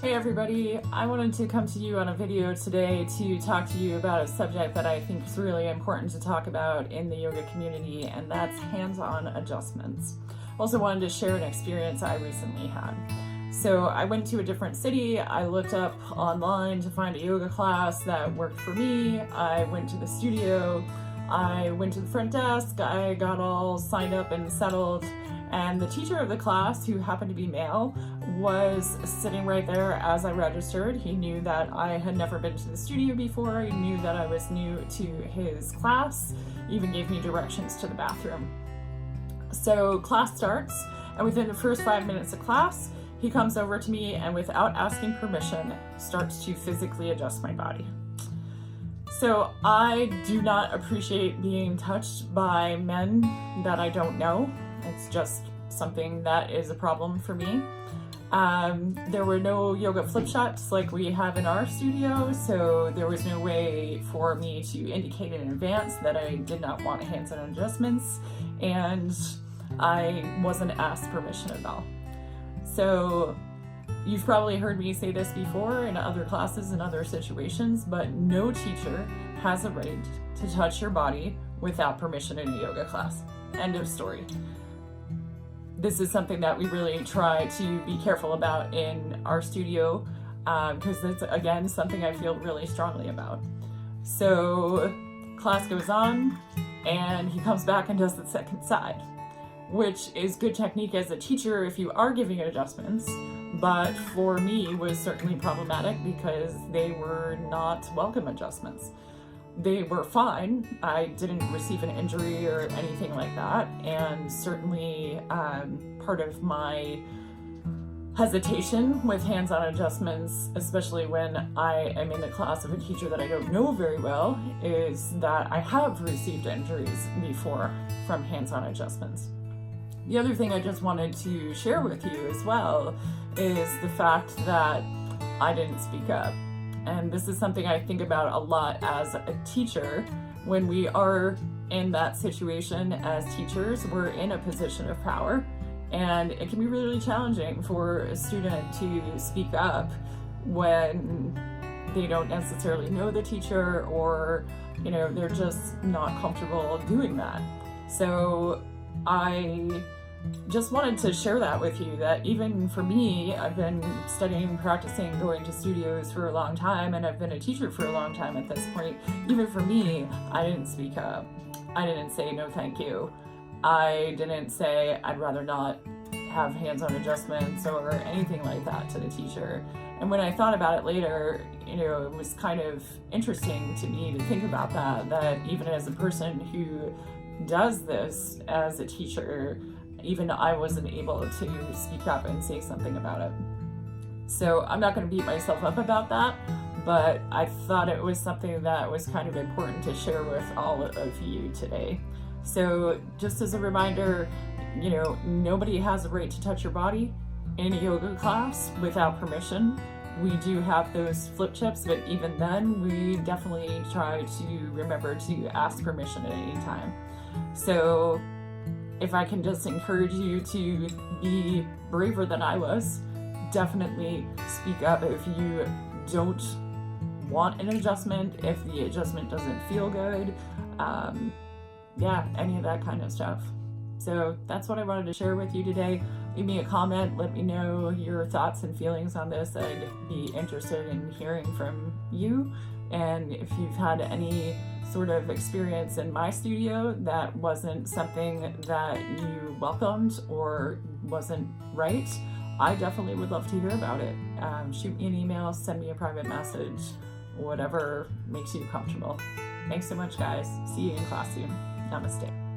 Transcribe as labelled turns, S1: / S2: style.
S1: Hey everybody, I wanted to come to you on a video today to talk to you about a subject that I think is really important to talk about in the yoga community, and that's hands-on adjustments. Also wanted to share an experience I recently had. So I went to a different city, I looked up online to find a yoga class that worked for me, I went to the studio, I went to the front desk, I got all signed up and settled, and the teacher of the class, who happened to be male, was sitting right there as I registered. He knew that I had never been to the studio before, he knew that I was new to his class, even gave me directions to the bathroom. So class starts, and within the first 5 minutes of class, he comes over to me and without asking permission, starts to physically adjust my body. So I do not appreciate being touched by men that I don't know. It's just something that is a problem for me. There were no yoga flip shots like we have in our studio, so there was no way for me to indicate in advance that I did not want hands-on adjustments, and I wasn't asked permission at all. So you've probably heard me say this before in other classes and other situations, but no teacher has a right to touch your body without permission in a yoga class. End of story. This is something that we really try to be careful about in our studio because it's, again, something I feel really strongly about. So class goes on and he comes back and does the second side, which is good technique as a teacher if you are giving adjustments, but for me was certainly problematic because they were not welcome adjustments. They were fine. I didn't receive an injury or anything like that, and certainly part of my hesitation with hands-on adjustments, especially when I am in the class of a teacher that I don't know very well, is that I have received injuries before from hands-on adjustments. The other thing I just wanted to share with you as well is the fact that I didn't speak up. And this is something I think about a lot as a teacher. When we are in that situation as teachers, we're in a position of power, and it can be really challenging for a student to speak up when they don't necessarily know the teacher, or they're just not comfortable doing that. So I just wanted to share that with you, that even for me, I've been studying, practicing, going to studios for a long time, and I've been a teacher for a long time at this point. Even for me, I didn't speak up. I didn't say no thank you. I didn't say I'd rather not have hands-on adjustments or anything like that to the teacher. And when I thought about it later, it was kind of interesting to me to think about that even as a person who does this as a teacher, even I wasn't able to speak up and say something about it. So I'm not going to beat myself up about that, but I thought it was something that was kind of important to share with all of you today. So just as a reminder, nobody has a right to touch your body in a yoga class without permission. We do have those flip chips, but even then, we definitely try to remember to ask permission at any time. So if I can just encourage you to be braver than I was, definitely speak up if you don't want an adjustment, if the adjustment doesn't feel good, any of that kind of stuff. So that's what I wanted to share with you today. Leave me a comment, let me know your thoughts and feelings on this. I'd be interested in hearing from you. And if you've had any sort of experience in my studio that wasn't something that you welcomed or wasn't right, I definitely would love to hear about it. Shoot me an email, send me a private message, whatever makes you comfortable. Thanks so much, guys. See you in class soon. Namaste.